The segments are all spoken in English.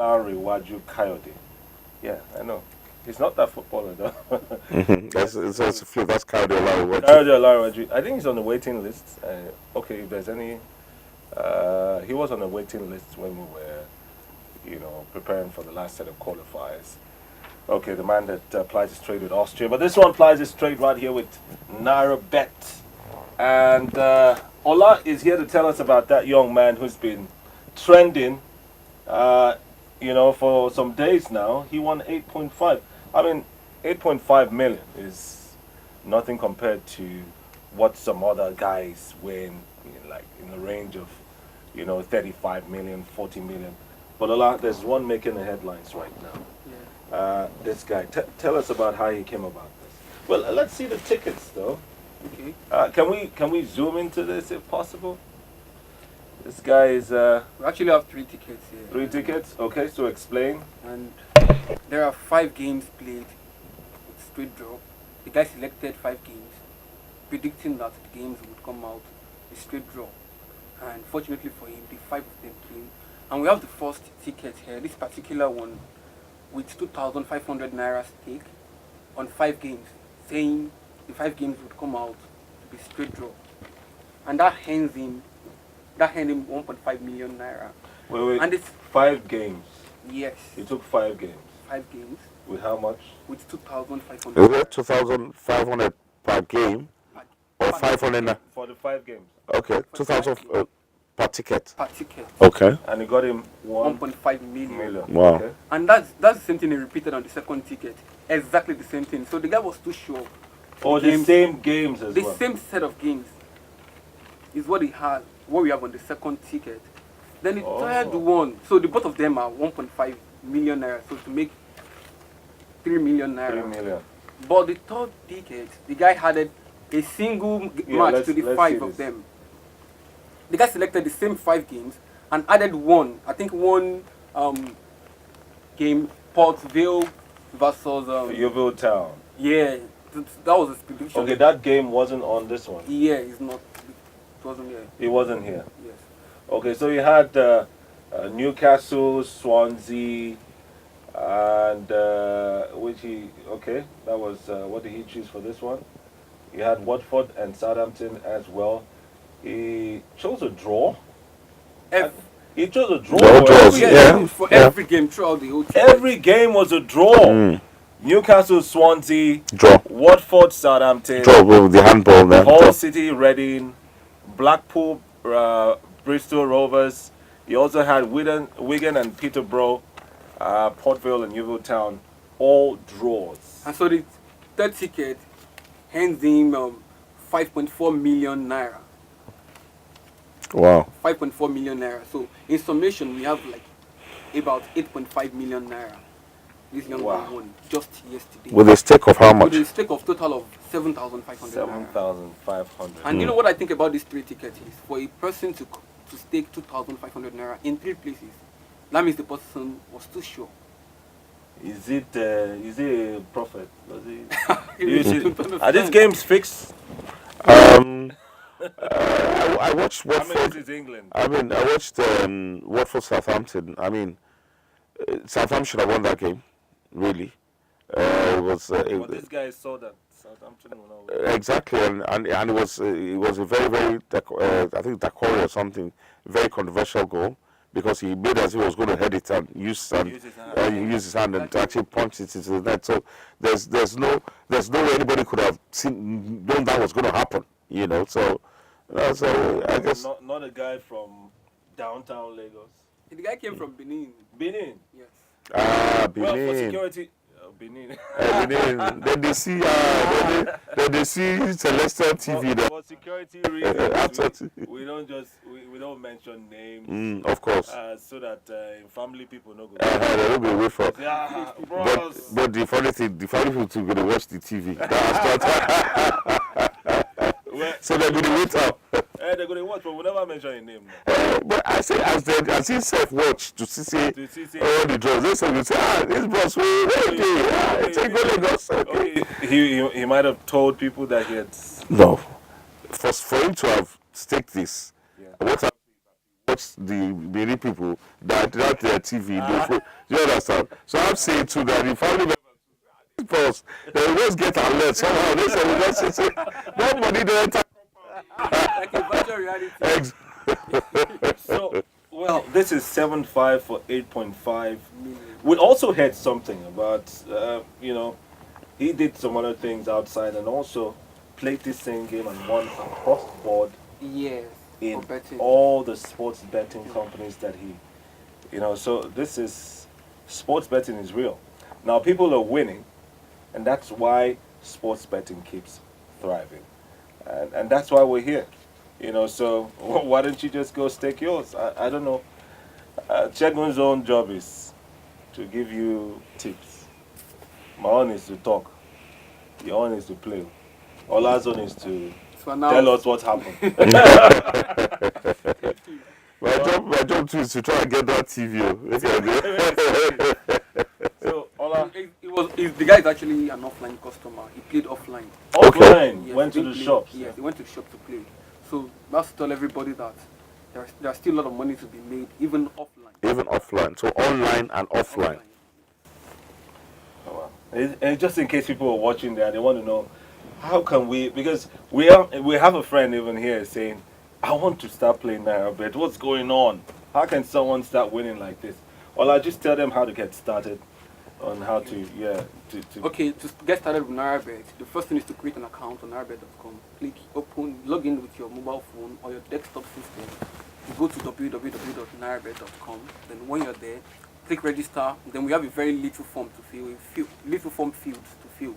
Olariwaju Coyote. Yeah, I know. He's not that footballer though. That's Coyote Olariwaju. Coyote Olariwaju. I think he's on the waiting list. Okay, if there's any, he was on the waiting list when we were, preparing for the last set of qualifiers. Okay, the man that plies his trade with Austria, but this one plies his trade right here with Nairabet. And Ola is here to tell us about that young man who's been trending, for some days now. He won 8.5. I mean, 8.5 million is nothing compared to what some other guys win, like in the range of, 35 million, 40 million. But Ola, there's one making the headlines right now. Yeah. This guy. Tell us about how he came about this. Well, let's see the tickets though. Okay. Can we zoom into this if possible? This guy is. We actually have 3 tickets here. 3 tickets. Okay, so explain. And there are 5 games played with straight draw. The guy selected 5 games, predicting that the games would come out a straight draw. And fortunately for him, the 5 of them came. And we have the first ticket here. This particular one with 2,500 naira stake on 5 games, saying the 5 games would come out to be straight draw, and that hands him 1.5 million naira. Wait. And it's 5 games. Yes. He took 5 games. 5 games. With how much? With 2,500. Is it 2,500 per game or 500? For the 5 games. Okay, 2,000 per ticket. Per ticket. Okay. And he got him 1.5 million. Wow. Okay. And that's the same thing he repeated on the second ticket. Exactly the same thing. So the guy was too sure. Oh, the same games as the well. The same set of games is what he had, what we have on the second ticket. Then the third one, so the both of them are 1.5 million naira, so to make 3 million naira. 3 million. But the third ticket, the guy added a single match to the 5 of them. The guy selected the same 5 games and added one game, Port Vale versus Yeovil Town. Yeah, that was his prediction. Okay, that game wasn't on this one. Yeah, it's not. It wasn't here. It wasn't here. Yes. Okay, so you had Newcastle, Swansea, and that was what did he choose for this one? You had Watford and Southampton as well. He chose a draw. He chose a draw. For every game throughout the whole team. Every game was a draw. Newcastle, Swansea, draw. Watford, Southampton, draw with the handball. Then Hull City, Reading, Blackpool, Bristol Rovers. He also had Wigan and Peterborough, Port Vale and Yeovil Town, all draws. And so the third ticket hands him 5.4 million naira. Wow. 5.4 million naira. So in summation, we have like about 8.5 million naira. This young man won just yesterday. With a stake of how much? With a stake of total of 7,500. 7,500. And you know what I think about this 3 tickets is for a person to stake 2,500 naira in 3 places. That means the person was too sure. Is it a prophet? Are these games fixed? I watched Watford. I mean, this is England. I watched Watford Southampton. Southampton should have won that game. Really, it was. But this guy saw that Southampton will not win. Exactly, and it was a very very I think Dakori or something, very controversial goal because he made as if he was going to head it and use his hand and actually punch it into the net. So there's no way anybody could have known that was going to happen. So I guess not a guy from downtown Lagos. The guy came from Benin. Benin. Yes. Benin. Well, for security, Benin. Benin. Then they see Celestial TV. For security reasons, we don't mention names. Of course. So that family people know. They don't go away from. Yeah, but the funny people too going to watch the TV. So they're going to wait up. They're going to watch, but we'll never mention your name. But I say, as he self-watch to see all the draws, they say, this boss, take Lagos. Okay. He might have told people that he had. No. For him to have staked this, what watch the Benin people that their TV. You understand? So I'm saying to that the family members, they always get alert somehow. They say, we just say, no money they enter. Like a virtual reality. So, well, this is 7.5 for 8.5. We also heard something about, he did some other things outside and also played this same game and won across the board Yes. in For betting. all the sports betting companies that so this is, sports betting is real. Now, people are winning, and that's why sports betting keeps thriving. And that's why we're here. So why don't you just go stake yours? I don't know. Chegun's own job is to give you tips. My own is to talk. Your own is to play. Ola's own is to tell us what happened. My job too is to try and get that TV. So Ola, The guy is actually an offline customer. He played offline. offline, Yes, went he to the played- shops. Yes, he went to the shop to play. So that's to tell everybody that there's still a lot of money to be made, even offline. Even offline. So online and offline. Oh, wow. And just in case people are watching there, they want to know how can we, because we have a friend even here saying, I want to start playing Nairabet. What's going on? How can someone start winning like this? Well, I just tell them how to get started, on how to Okay, to get started with Nairabet, the first thing is to create an account on nairabet.com. Click open, log in with your mobile phone or your desktop system. You go to www.nairabet.com. Then when you're there, click register. Then we have a very little form to fill, little form fields to fill.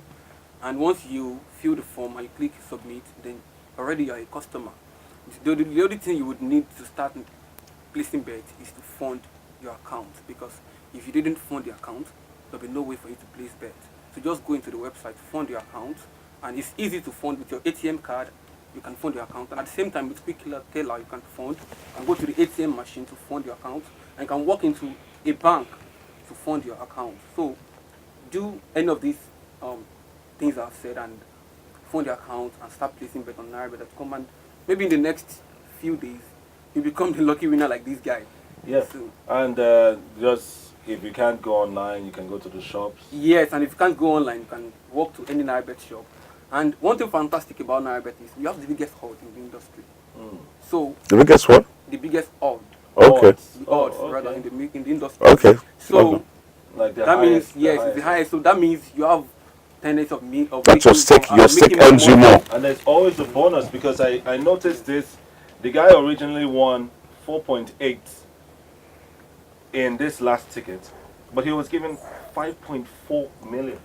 And once you fill the form and you click submit, then already you're a customer. The only thing you would need to start placing bets is to fund your account, because if you didn't fund the account, there'll be no way for you to place bets. So just go into the website, fund your account, and it's easy to fund with your ATM card. You can fund your account, and at the same time with Quick Teller you can fund and go to the ATM machine to fund your account, and you can walk into a bank to fund your account. So do any of these things I've said and fund your account and start placing bet on Nairabet.com, and maybe in the next few days you become the lucky winner like this guy. yeah. So, And just if you can't go online, you can go to the shops. yes, and if you can't go online, you can walk to any Nairabet shop. And one thing fantastic about Nairabet is we have the biggest hold in the industry. So The biggest one? the biggest hold, Okay. the odds okay. rather in the industry. Okay. So Okay. Like the that highest, means it's the highest. So that means you have tendency of That your stake earns you more. And there's always a bonus, because I noticed this. The guy originally won 4.8 in this last ticket, but he was given 5.4 million.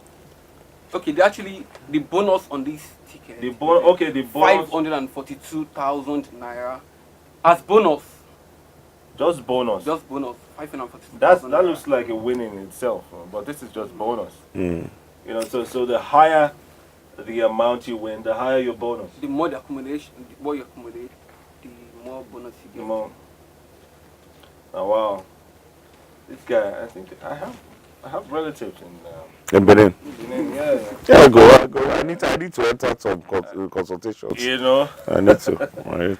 Okay, the bonus on this ticket. The bonus. 542,000 naira as bonus. Just bonus. Just bonus. 542,000. That naira. looks like a win in itself, but this is just bonus. So the higher the amount you win, the higher your bonus. The more you accumulate, the more bonus you get. The more. Oh wow, this guy. I think I have relatives In Benin. yeah. Yeah, I'll go. I need to enter some consultations. I need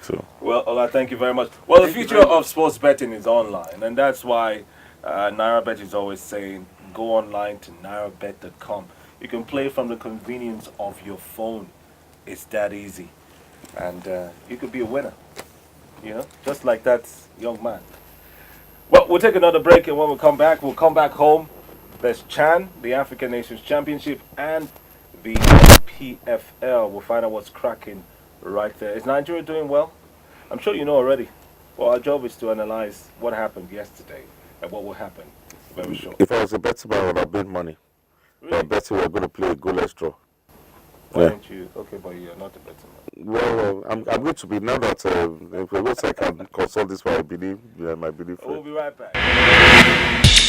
to. Well, Ola, thank you very much. Well, the future of sports betting is online, and that's why Nairabet is always saying, go online to nairabet.com. You can play from the convenience of your phone. It's that easy. And you could be a winner, just like that young man. Well, we'll take another break, and when we come back, we'll come back home. There's Chan, the African Nations Championship, and the PFL. We'll find out what's cracking right there. Is Nigeria doing well? I'm sure you know already. Well, our job is to analyze what happened yesterday and what will happen very shortly. If I was a betting man, I would have made money. Really? I bet you we're going to play a goalless draw. Why don't you? Okay, but you're not a betting man. Well, I'm going to be, now that if I can consult this, my belief. We'll be right back.